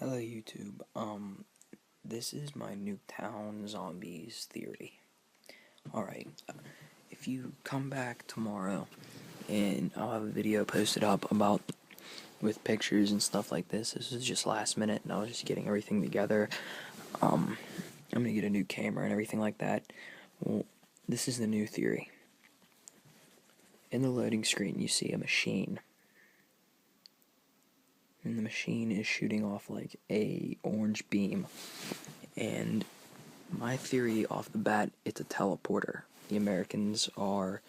Hello YouTube. This is my Nuketown zombies theory. Alright, if you come back tomorrow and I'll have a video posted up about with pictures and stuff like this. This was just last minute and I was just getting everything together. I'm gonna get a new camera and everything like that. Well, this is the new theory. In the loading screen you see a machine. And the machine is shooting off like a orange beam. And my theory off the bat, it's a teleporter. The Americans are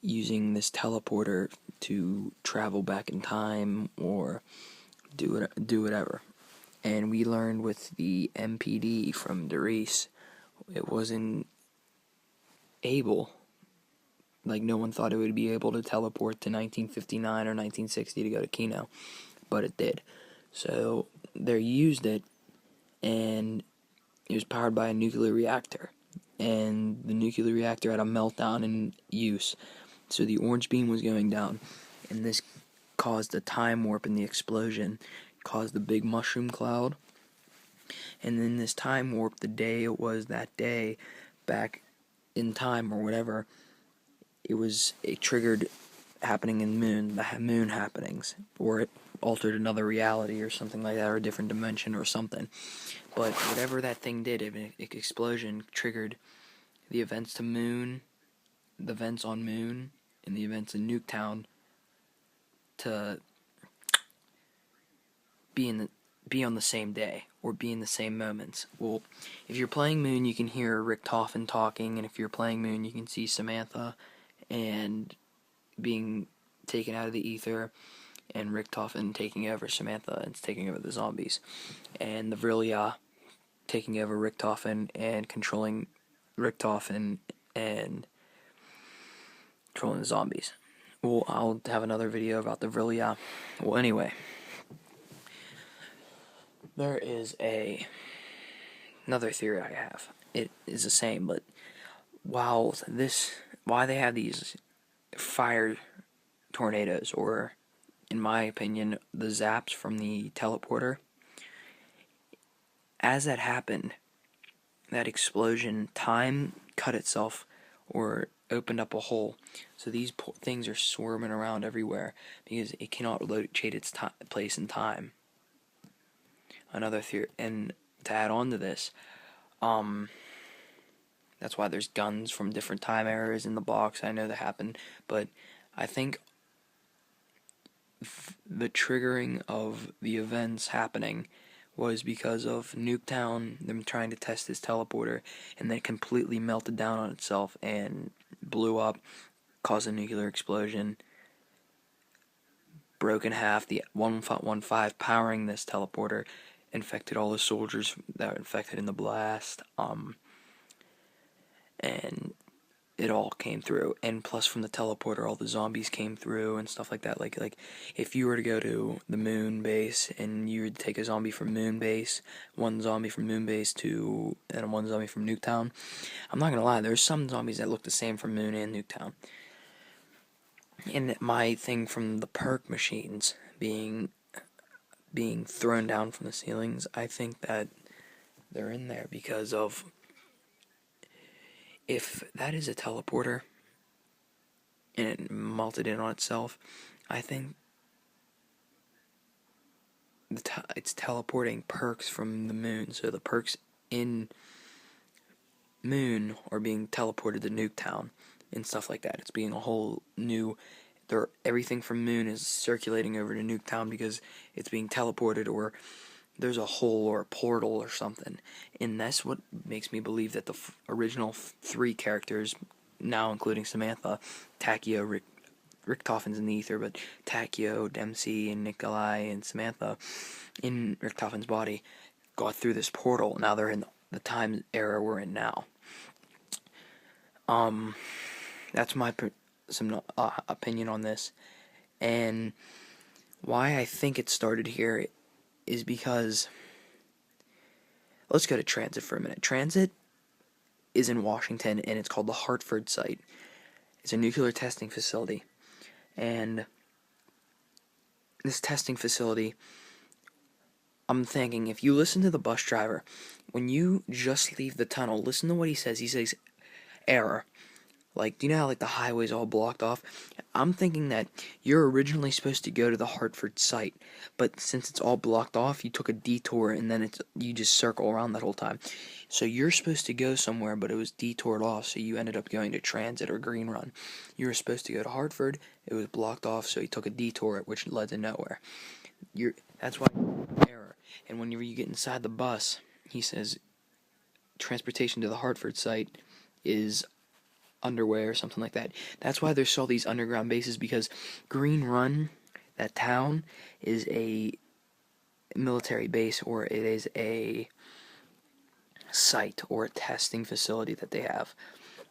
using this teleporter to travel back in time or do whatever. And we learned with the MPD from Derice, it wasn't able. Like, no one thought it would be able to teleport to 1959 or 1960 to go to Kino, but it did. So they used it, and it was powered by a nuclear reactor. And the nuclear reactor had a meltdown in use. So the orange beam was going down, and this caused a time warp in the explosion, caused the big mushroom cloud. And then this time warp, the day it was that day, back in time or whatever, it triggered happening in the moon happenings, or it altered another reality or something like that, or a different dimension or something. But whatever that thing did, an explosion triggered the events to moon, the events on moon, and the events in Nuketown to be on the same day, or be in the same moments. Well, if you're playing Moon, you can hear Richtofen talking, and if you're playing Moon, you can see Samantha and being taken out of the ether, and Richtofen taking over Samantha and taking over the zombies, and the Vrilya taking over Richtofen and controlling Richtofen and controlling the zombies. Well, I'll have another video about the Vrilya. Well, anyway, there is another theory I have. It is the same, but why they have these fire tornadoes, or in my opinion, the zaps from the teleporter. As that happened, that explosion, time cut itself or opened up a hole. So these things are swarming around everywhere because it cannot locate its place in time. Another theory, and to add on to this, that's why there's guns from different time eras in the box. I know that happened, but I think the triggering of the events happening was because of Nuketown, them trying to test this teleporter, and then it completely melted down on itself and blew up, caused a nuclear explosion, broke in half. The 115 powering this teleporter infected all the soldiers that were infected in the blast, and it all came through. And plus, from the teleporter, all the zombies came through and stuff like that. Like if you were to go to the moon base and you would take a zombie from moon base, one zombie from moon base and one zombie from Nuketown, I'm not gonna lie, there's some zombies that look the same from moon and Nuketown. And my thing from the perk machines being thrown down from the ceilings, I think that they're in there because of, if that is a teleporter and it melted in on itself, I think it's teleporting perks from the moon. So the perks in moon are being teleported to Nuketown and stuff like that. It's being a whole new, everything from moon is circulating over to Nuketown because it's being teleported, or there's a hole or a portal or something. And that's what makes me believe that the original three characters, now including Samantha, Takio, Richtofen's in the ether, but Takio, Dempsey, and Nikolai, and Samantha, in Richtofen's body, got through this portal. Now they're in the time era we're in now. That's my opinion on this. And why I think it started here is because, let's go to transit for a minute. Transit is in Washington, and it's called the Hartford site. It's a nuclear testing facility, and this testing facility I'm thinking, if you listen to the bus driver, when you just leave the tunnel, listen to what he says. He says, error. Like, do you know how, like, the highway's all blocked off? I'm thinking that you're originally supposed to go to the Hartford site, but since it's all blocked off, you took a detour, and then you just circle around that whole time. So you're supposed to go somewhere, but it was detoured off, so you ended up going to Transit or Green Run. You were supposed to go to Hartford, it was blocked off, so you took a detour, which led to nowhere. That's why error. And whenever you get inside the bus, he says transportation to the Hartford site is underway or something like that. That's why there's all these underground bases, because Green Run, that town, is a military base, or it is a site or a testing facility that they have.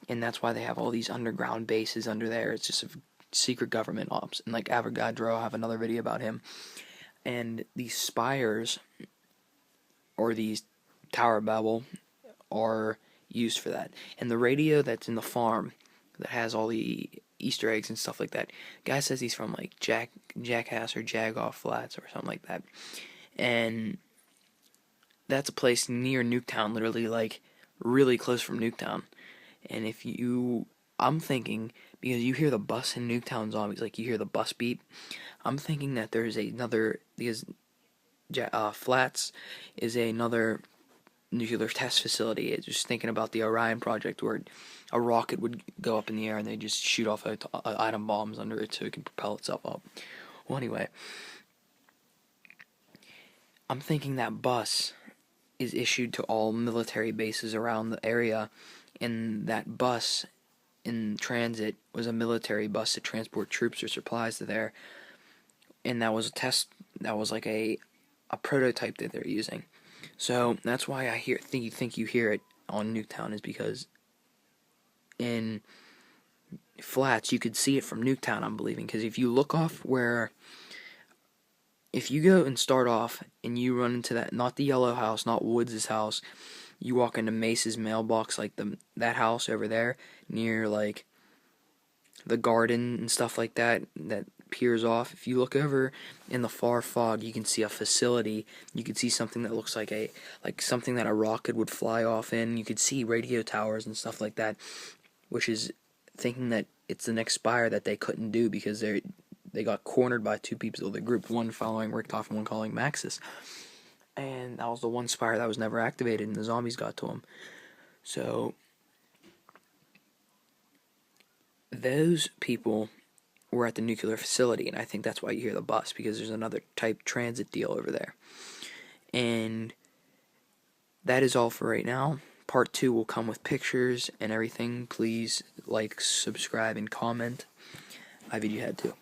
And that's why they have all these underground bases under there. It's just a secret government ops. And like Avogadro, I have another video about him. And these spires, or these Tower Babel, are used for that. And the radio that's in the farm that has all the Easter eggs and stuff like that, guy says he's from like Jackass or Jagoff Flats or something like that. And that's a place near Nuketown, literally like really close from Nuketown. And I'm thinking, because you hear the bus in Nuketown Zombies, like you hear the bus beep, I'm thinking that there's another, because Flats is another nuclear test facility. It's just thinking about the Orion project, where a rocket would go up in the air and they just shoot off atom bombs under it so it can propel itself up. Well, anyway, I'm thinking that bus is issued to all military bases around the area, and that bus in transit was a military bus to transport troops or supplies to there, and that was a test, that was like a prototype that they're using. So that's why I think you hear it on Nuketown, is because in Flats you could see it from Nuketown, I'm believing, because if you look off if you go and start off and you run into that, not the yellow house, not Woods' house, you walk into Mace's mailbox, like that house over there near like the garden and stuff like that peers off. If you look over in the far fog, you can see a facility. You could see something that looks like something that a rocket would fly off in. You could see radio towers and stuff like that, which is thinking that it's the next spire that they couldn't do because they got cornered by two people of the group, one following Richtoff and one calling Maxis. And that was the one spire that was never activated, and the zombies got to him. So those people were at the nuclear facility, and I think that's why you hear the bus, because there's another type transit deal over there. And that is all for right now. Part 2 will come with pictures and everything. Please like, subscribe, and comment. I video had to.